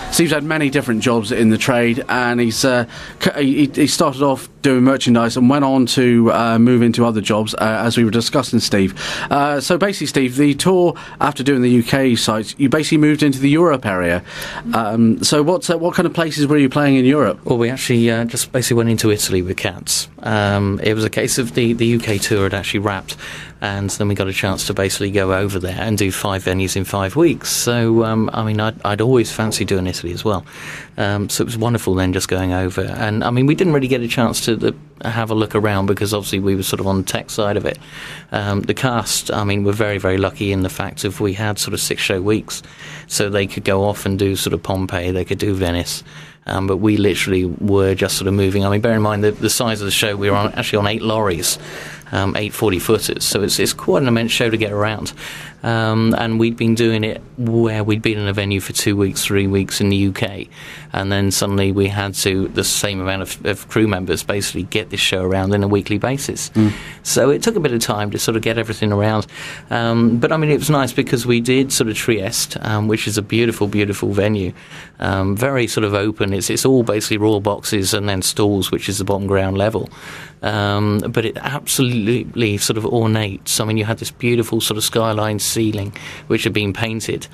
Steve's had many different jobs in the trade, and he started off doing merchandise and went on to move into other jobs, as we were discussing, Steve. So basically, Steve, the tour after doing the UK sites, you basically moved into the Europe area. So what kind of places were you playing in Europe? Well, we actually just basically went into Italy with Cats. It was a case of the UK tour had actually wrapped, and then we got a chance to basically go over there and do 5 venues in 5 weeks. So, I'd always fancied doing Italy as well. So it was wonderful then just going over. And, we didn't really get a chance to have a look around because obviously we were sort of on the tech side of it. The cast, we're very, very lucky in the fact of we had sort of 6-show weeks. So they could go off and do sort of Pompeii, they could do Venice. But we literally were just sort of moving. Bear in mind the size of the show, we were actually on 8 lorries, 8 40-footers. So it's quite an immense show to get around. And we'd been doing it where we'd been in a venue for 2 weeks, 3 weeks in the UK. And then suddenly we had to, the same amount of crew members, basically get this show around on a weekly basis. So it took a bit of time to sort of get everything around. But it was nice because we did sort of Trieste, which is a beautiful, beautiful venue. Very sort of open. It's all basically raw boxes and then stalls, which is the bottom ground level. But it absolutely sort of ornate. So, you had this beautiful sort of skyline ceiling, which had been painted.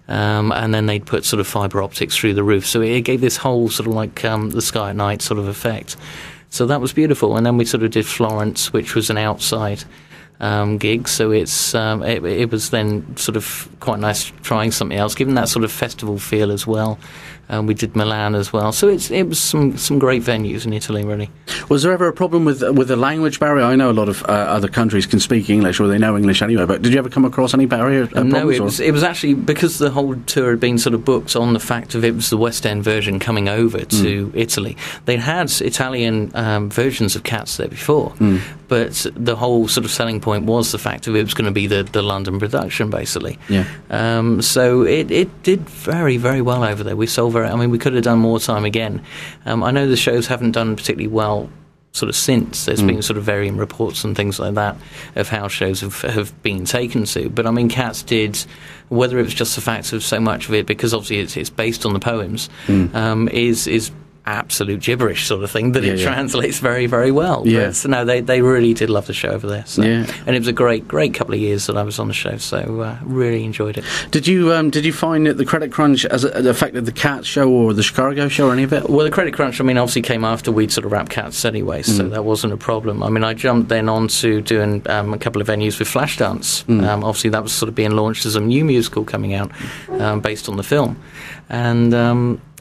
And then they'd put sort of fibre optics through the roof. So it gave this whole sort of like the sky at night sort of effect. So that was beautiful. And then we sort of did Florence, which was an outside gig. So it was then sort of quite nice trying something else, given that sort of festival feel as well. We did Milan as well. So it was some great venues in Italy, really. Was there ever a problem with the language barrier? I know a lot of other countries can speak English, or they know English anyway, but did you ever come across any barrier problems? No, it was actually because the whole tour had been sort of booked on the fact of it was the West End version coming over to Italy. They'd had Italian versions of Cats there before, but the whole sort of selling point was the fact of it was going to be the London production, basically. Yeah. So it did very, very well over there. We sold we could have done more time again. I know the shows haven't done particularly well sort of since. There's been sort of varying reports and things like that of how shows have been taken to. But Cats did, whether it was just the fact of so much of it, because obviously it's based on the poems, is absolute gibberish sort of thing that it translates very, very well. Yeah. But, no, they really did love the show over there. So. Yeah. And it was a great couple of years that I was on the show, so really enjoyed it. Did you find that the credit crunch affected the Cats show or the Chicago show or any of it? Well, the credit crunch, obviously came after we'd sort of wrapped Cats anyway, so that wasn't a problem. I jumped then on to doing a couple of venues with Flashdance. Obviously, that was sort of being launched as a new musical coming out based on the film.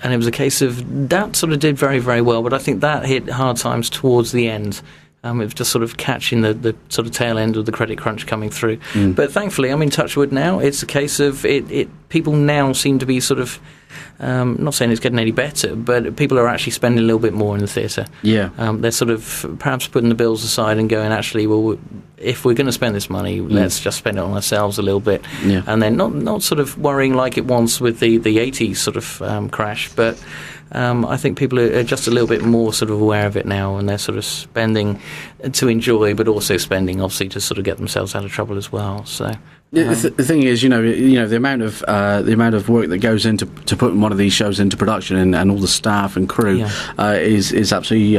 And it was a case of that sort of did very, very well, but I think that hit hard times towards the end. It was just sort of catching the sort of tail end of the credit crunch coming through. But thankfully, touch wood now, it's a case of people now seem to be sort of, not saying it's getting any better, but people are actually spending a little bit more in the theatre. Yeah. They're sort of perhaps putting the bills aside and going, actually, well, if we're going to spend this money, let's just spend it on ourselves a little bit. Yeah. And then not sort of worrying like it was with the 80s sort of crash, but I think people are just a little bit more sort of aware of it now, and they're sort of spending to enjoy, but also spending, obviously, to sort of get themselves out of trouble as well. So. The thing is, the amount of work that goes into putting one of these shows into production and all the staff and crew is absolutely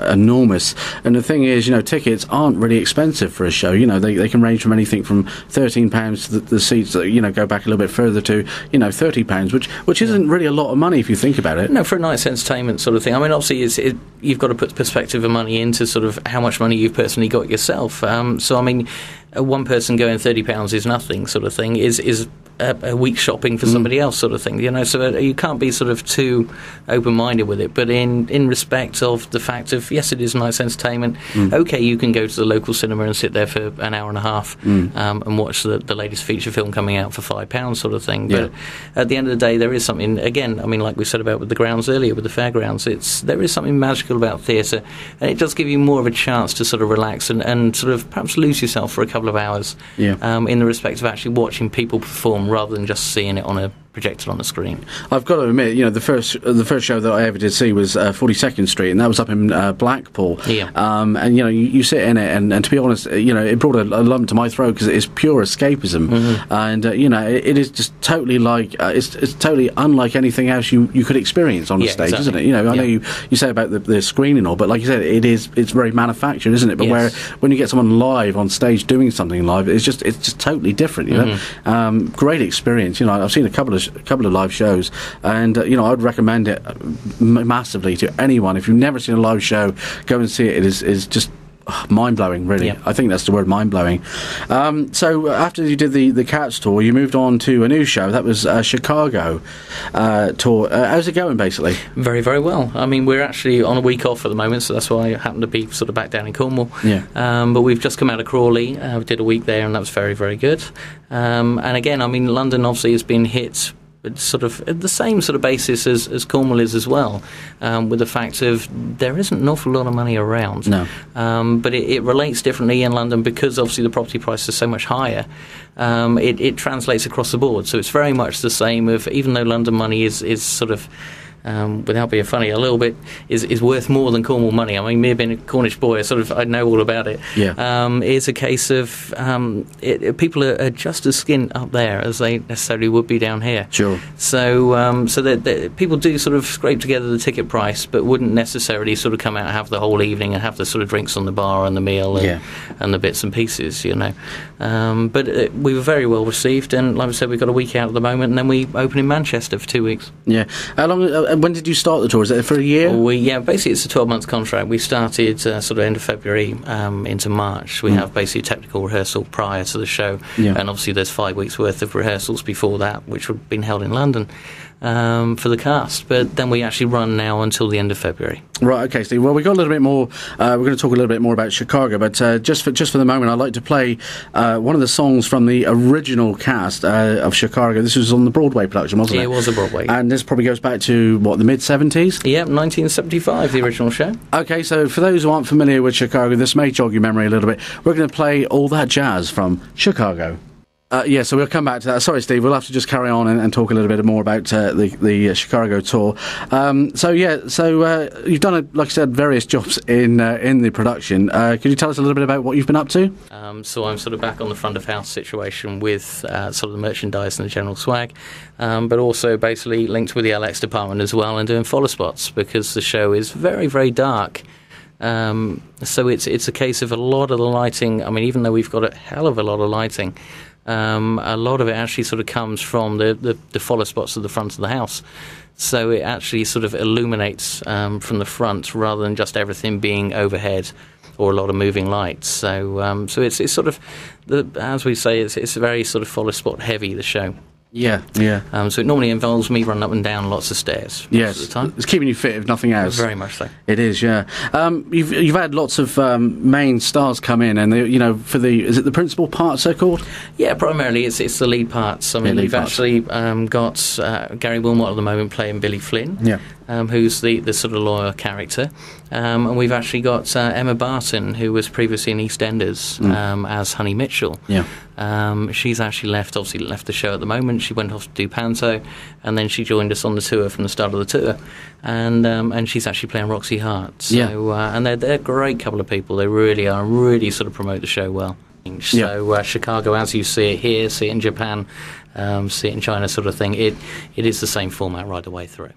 enormous. And the thing is, tickets aren't really expensive for a show. They can range from anything from £13 to the seats that go back a little bit further to £30, which isn't really a lot of money if you think about it. No, for a night's entertainment sort of thing. Obviously, you've got to put perspective of money into sort of how much money you've personally got yourself. One person going £30 is nothing sort of thing is a week shopping for somebody else sort of thing, so you can't be sort of too open-minded with it, but in respect of the fact of, yes, it is nice entertainment. Okay, you can go to the local cinema and sit there for an hour and a half and watch the latest feature film coming out for £5 sort of thing, but at the end of the day there is something, again, like we said about with the grounds earlier, with the fairgrounds, there is something magical about theatre, and it does give you more of a chance to sort of relax and sort of perhaps lose yourself for a couple of hours in the respect of actually watching people perform rather than just seeing it on projected on the screen. I've got to admit, the first show that I ever did see was 42nd Street, and that was up in Blackpool. Yeah. And you sit in it, and to be honest, it brought a lump to my throat because it's pure escapism, and it is just totally like it's totally unlike anything else you could experience on a stage, exactly. isn't it? I know you say about the screen and all, but like you said, it's very manufactured, isn't it? But when you get someone live on stage doing something live, it's just totally different. Great experience. I've seen a couple of live shows, and I'd recommend it massively to anyone. If you've never seen a live show, go and see it. It is just mind-blowing, really. I think that's the word, mind-blowing. So after you did the Cats tour, you moved on to a new show. That was Chicago tour. How's it going, basically? Very, very well. I mean, we're actually on a week off at the moment, so that's why I happen to be sort of back down in Cornwall. But we've just come out of Crawley. We did a week there, and that was very, very good. And again, I mean, London obviously has been hit sort of at the same sort of basis as Cornwall is as well, with the fact of there isn't an awful lot of money around. No. But it relates differently in London because obviously the property price is so much higher. It translates across the board, so it's very much the same. Even though London money is sort of without being funny, a little bit is worth more than Cornwall money. I mean, me being a Cornish boy, I know all about it. It's a case of people are just as skint up there as they necessarily would be down here. Sure. So that people do sort of scrape together the ticket price, but wouldn't necessarily sort of come out and have the whole evening and have the sort of drinks on the bar and the meal and the bits and pieces, But we were very well received, and like I said, we've got a week out at the moment, and then we open in Manchester for 2 weeks. Yeah. How long? When did you start the tour? Is it for a year? Basically it's a 12-month contract. We started sort of end of February into March. We have basically a technical rehearsal prior to the show, and obviously there's 5 weeks worth of rehearsals before that, which have been held in London for the cast. But then we actually run now until the end of February. Right, okay, Steve. Well, we've got a little bit more. We're going to talk a little bit more about Chicago, but just for the moment, I'd like to play one of the songs from the original cast of Chicago. This was on the Broadway production, wasn't it? It was a Broadway. And this probably goes back to, the mid-70s? Yeah, 1975, the original show. Okay, so for those who aren't familiar with Chicago, this may jog your memory a little bit. We're going to play All That Jazz from Chicago. So we'll come back to that. Sorry, Steve, we'll have to just carry on and talk a little bit more about the Chicago tour. So you've done, like I said, various jobs in the production. Could you tell us a little bit about what you've been up to? So I'm sort of back on the front of house situation with sort of the merchandise and the general swag, but also basically linked with the LX department as well and doing follow spots because the show is very, very dark. So it's a case of a lot of the lighting. I mean, even though we've got a hell of a lot of lighting, a lot of it actually sort of comes from the follow spots at the front of the house. So it actually sort of illuminates from the front rather than just everything being overhead or a lot of moving lights. So it's sort of, as we say, it's very sort of follow spot heavy, the show. Yeah. So it normally involves me running up and down lots of stairs. Yes, most of the time. It's keeping you fit, if nothing else. Very much so. It is, yeah. You've had lots of main stars come in, and is it the principal parts they're called? Yeah, primarily it's the lead parts. I mean, we've actually got Gary Wilmot at the moment playing Billy Flynn. Yeah. Who's the sort of lawyer character, and we've actually got Emma Barton, who was previously in EastEnders as Honey Mitchell. Yeah. She's actually left the show at the moment. She went off to do Panto, and then she joined us on the tour from the start of the tour, and she's actually playing Roxy Hart. So, and they're a great couple of people. They really are, really sort of promote the show well. So Chicago, as you see it here, see it in Japan, see it in China, sort of thing. It is the same format right the way through.